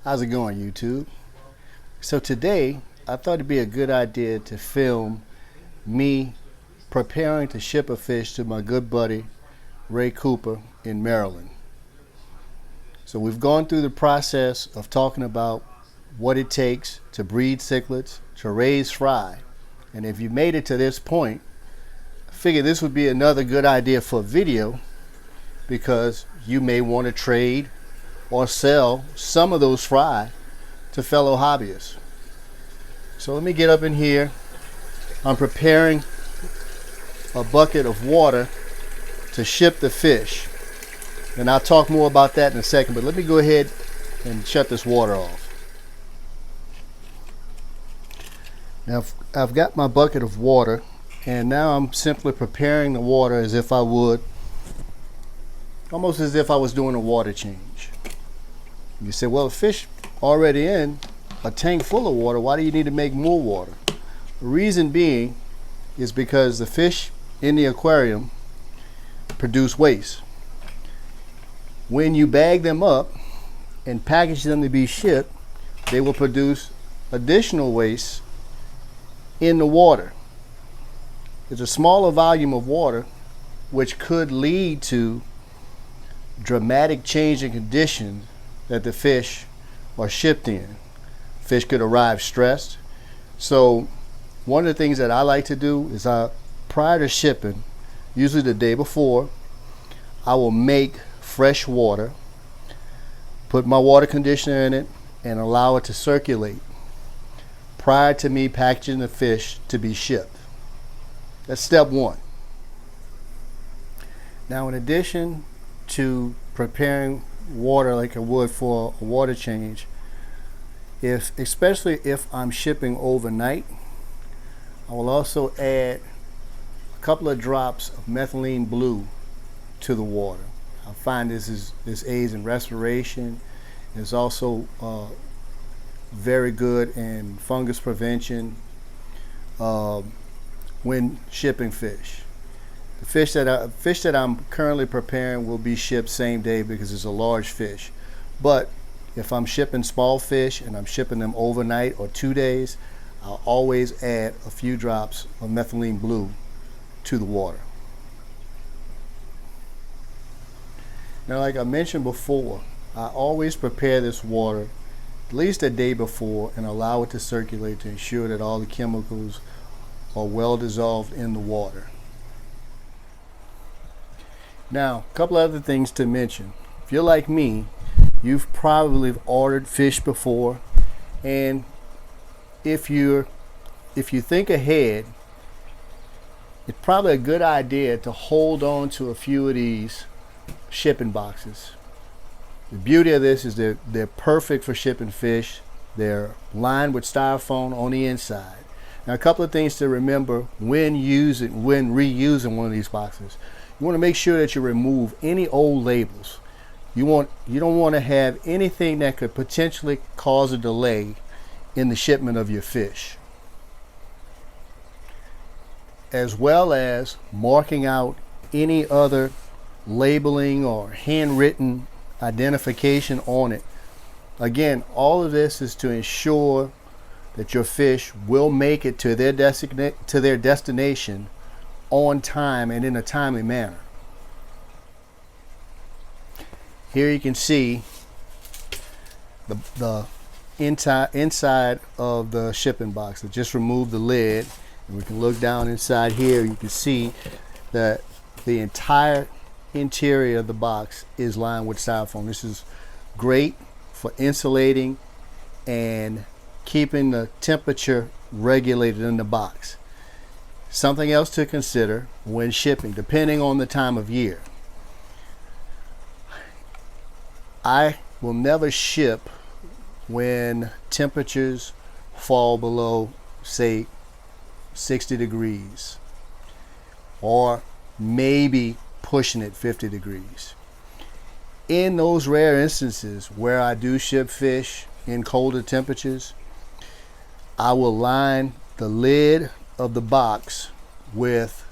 How's it going, YouTube? So today, I thought it'd be a good idea to film me preparing to ship a fish to my good buddy Ray Cooper in Maryland. So we've gone through the process of talking about what it takes to breed cichlids, to raise fry. And if you made it to this point, I figured this would be another good idea for a video because you may want to trade or sell some of those fry to fellow hobbyists. So let me get up in here. I'm preparing a bucket of water to ship the fish, and I'll talk more about that in a second, but let me go ahead and shut this water off. Now I've got my bucket of water, and now I'm simply preparing the water as if I would, almost as if I was doing a water change. You say, well, the fish already in a tank full of water, why do you need to make more water? The reason being is because the fish in the aquarium produce waste. When you bag them up and package them to be shipped, they will produce additional waste in the water. It's a smaller volume of water which could lead to dramatic change in conditions that the fish are shipped in. Fish could arrive stressed. So one of the things that I like to do is prior to shipping, usually the day before, I will make fresh water, put my water conditioner in it, and allow it to circulate prior to me packaging the fish to be shipped. That's step one. Now, in addition to preparing water like I would for a water change, especially if I'm shipping overnight, I will also add a couple of drops of methylene blue to the water. I find this aids in respiration. It's also very good in fungus prevention when shipping fish. The fish that I'm currently preparing will be shipped same day because it's a large fish. But if I'm shipping small fish and I'm shipping them overnight or 2 days, I'll always add a few drops of methylene blue to the water. Now, like I mentioned before, I always prepare this water at least a day before and allow it to circulate to ensure that all the chemicals are well dissolved in the water. Now, a couple other things to mention. If you're like me, you've probably ordered fish before, and if you think ahead, it's probably a good idea to hold on to a few of these shipping boxes. The beauty of this is that they're perfect for shipping fish. They're lined with styrofoam on the inside. Now, a couple of things to remember when reusing one of these boxes. You want to make sure that you remove any old labels. You don't want to have anything that could potentially cause a delay in the shipment of your fish, as well as marking out any other labeling or handwritten identification on it. Again, all of this is to ensure that your fish will make it to their destination on time and in a timely manner. Here you can see the inside of the shipping box. I just removed the lid, and we can look down inside here. You can see that the entire interior of the box is lined with styrofoam. This is great for insulating and keeping the temperature regulated in the box. Something else to consider when shipping, depending on the time of year. I will never ship when temperatures fall below, say, 60 degrees, or maybe pushing it 50 degrees. In those rare instances where I do ship fish in colder temperatures, I will line the lid of the box with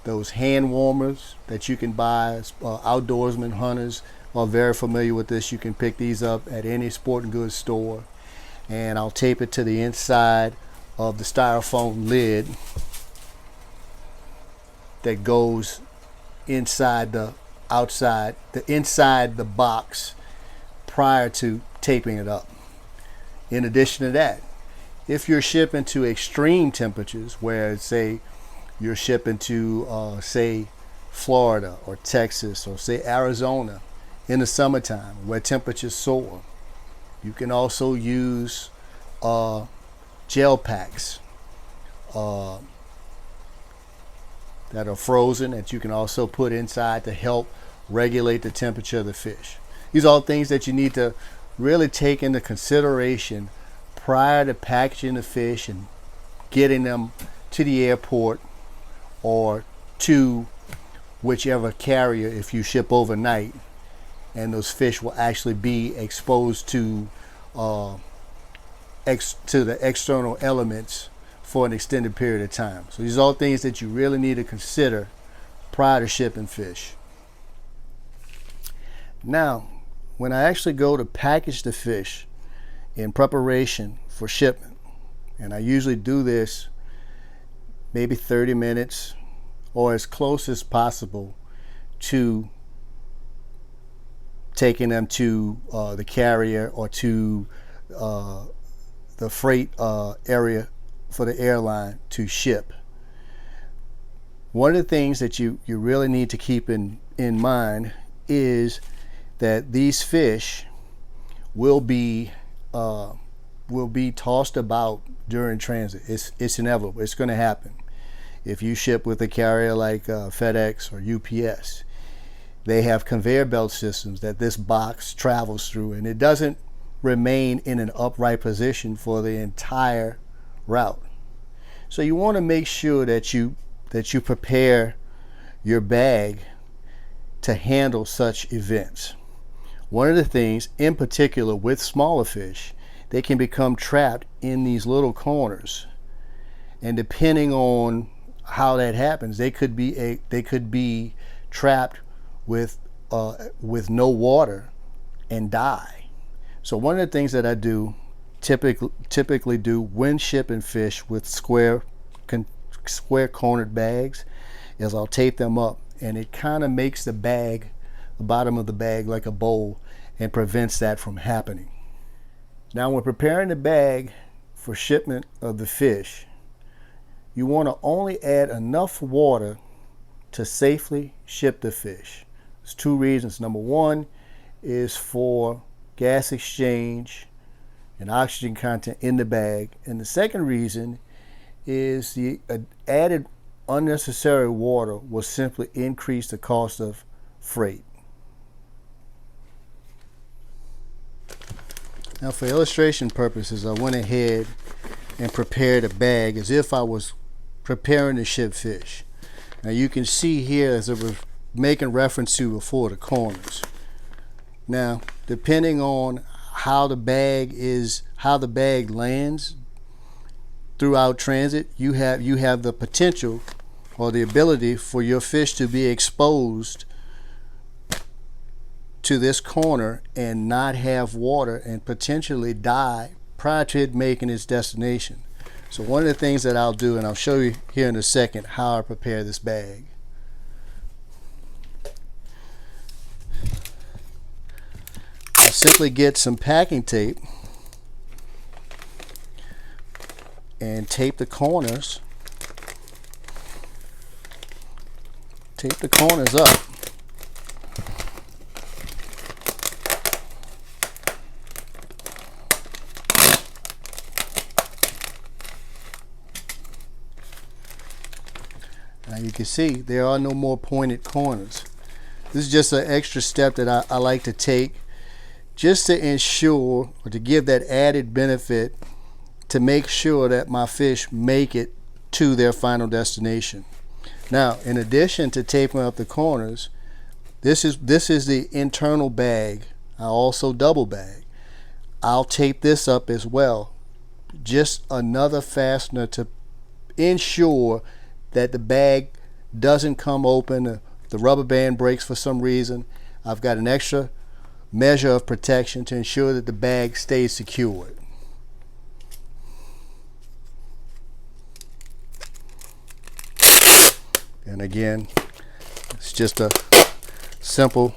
those hand warmers that you can buy, outdoorsman hunters are very familiar with this. You can pick these up at any sporting goods store, and I'll tape it to the inside of the styrofoam lid that goes inside the inside the box prior to taping it up. In addition to that, if you're shipping to extreme temperatures, where say you're shipping to say Florida or Texas or say Arizona in the summertime where temperatures soar, you can also use gel packs that are frozen that you can also put inside to help regulate the temperature of the fish. These are all things that you need to really take into consideration prior to packaging the fish and getting them to the airport or to whichever carrier if you ship overnight, and those fish will actually be exposed to the external elements for an extended period of time. So these are all things that you really need to consider prior to shipping fish. Now, when I actually go to package the fish in preparation for shipment, and I usually do this maybe 30 minutes or as close as possible to taking them to the carrier or to the freight area for the airline to ship. One of the things that you really need to keep in mind is that these fish will be tossed about during transit. It's inevitable. It's going to happen. If you ship with a carrier like FedEx or UPS, they have conveyor belt systems that this box travels through, and it doesn't remain in an upright position for the entire route. So you want to make sure that you prepare your bag to handle such events. One of the things in particular with smaller fish, they can become trapped in these little corners, and depending on how that happens, they could be trapped with no water and die. So one of the things that I do typically do when shipping fish with square cornered bags is I'll tape them up, and it kind of makes the bottom of the bag like a bowl and prevents that from happening. Now, when preparing the bag for shipment of the fish, you want to only add enough water to safely ship the fish. There's two reasons. Number one is for gas exchange and oxygen content in the bag, and the second reason is the added unnecessary water will simply increase the cost of freight. Now, for illustration purposes, I went ahead and prepared a bag as if I was preparing to ship fish. Now you can see here, as I was making reference to before, the corners. Now, depending on how the bag lands throughout transit, you have the potential or the ability for your fish to be exposed to this corner and not have water and potentially die prior to it making its destination. So one of the things that I'll do, and I'll show you here in a second how I prepare this bag. I simply get some packing tape and tape the corners up. Now you can see there are no more pointed corners. This is just an extra step that I like to take just to ensure, or to give that added benefit, to make sure that my fish make it to their final destination. Now, in addition to taping up the corners, this is the internal bag. I also double bag. I'll tape this up as well. Just another fastener to ensure that the bag doesn't come open, the rubber band breaks for some reason. I've got an extra measure of protection to ensure that the bag stays secured. And again, it's just a simple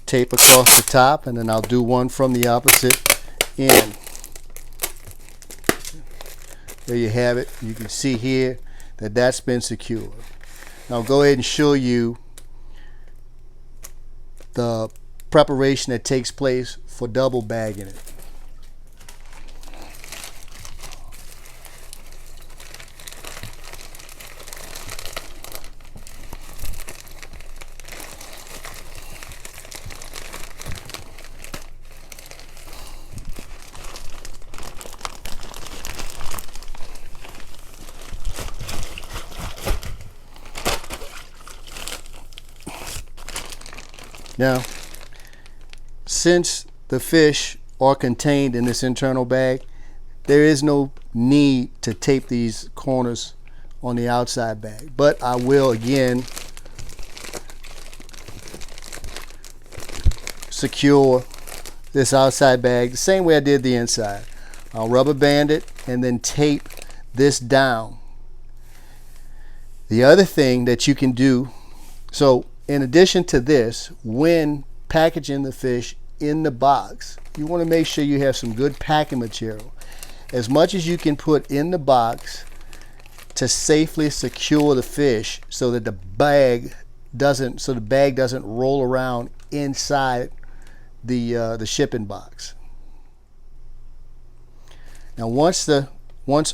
tape across the top, and then I'll do one from the opposite end. There you have it. You can see here that that's been secured. Now I'll go ahead and show you the preparation that takes place for double bagging it. Now, since the fish are contained in this internal bag, there is no need to tape these corners on the outside bag. But I will again secure this outside bag the same way I did the inside. I'll rubber band it and then tape this down. The other thing that you can do, so in addition to this, when packaging the fish in the box, you want to make sure you have some good packing material. As much as you can put in the box to safely secure the fish so that the bag doesn't roll around inside the shipping box. Now once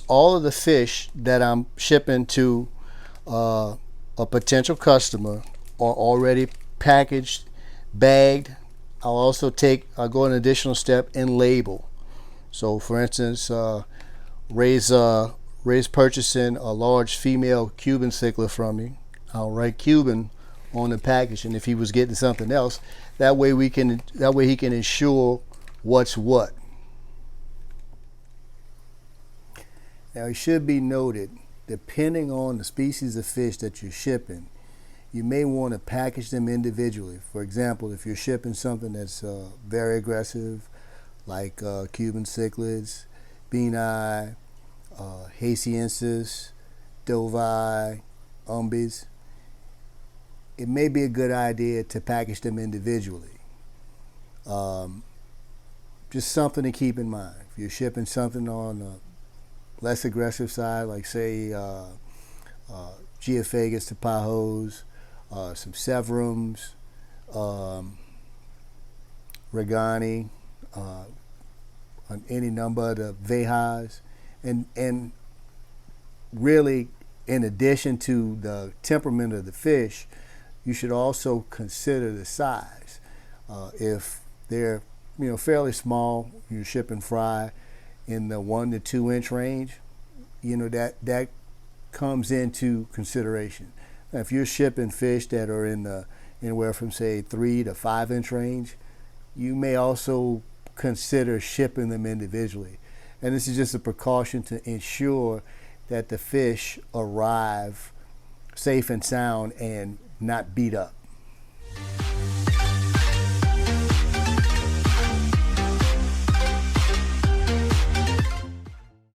all of the fish that I'm shipping to a potential customer are already packaged, bagged, I'll go an additional step and label. So for instance, Ray's purchasing a large female Cuban cichlid from me. I'll write Cuban on the package, and if he was getting something else, that way he can ensure what's what. Now it should be noted, depending on the species of fish that you're shipping, you may want to package them individually. For example, if you're shipping something that's very aggressive, like Cuban cichlids, bean eye, Haitiensis, Dovi, Umbies, it may be a good idea to package them individually. Just something to keep in mind. If you're shipping something on the less aggressive side, like say Geophagus to Pajos, some Severums, Regani, on any number of the Vejas, and really, in addition to the temperament of the fish, you should also consider the size. If they're fairly small, you're shipping fry in the 1 to 2 inch range, that comes into consideration. Now, if you're shipping fish that are in the anywhere from say 3 to 5 inch range, you may also consider shipping them individually. And this is just a precaution to ensure that the fish arrive safe and sound and not beat up.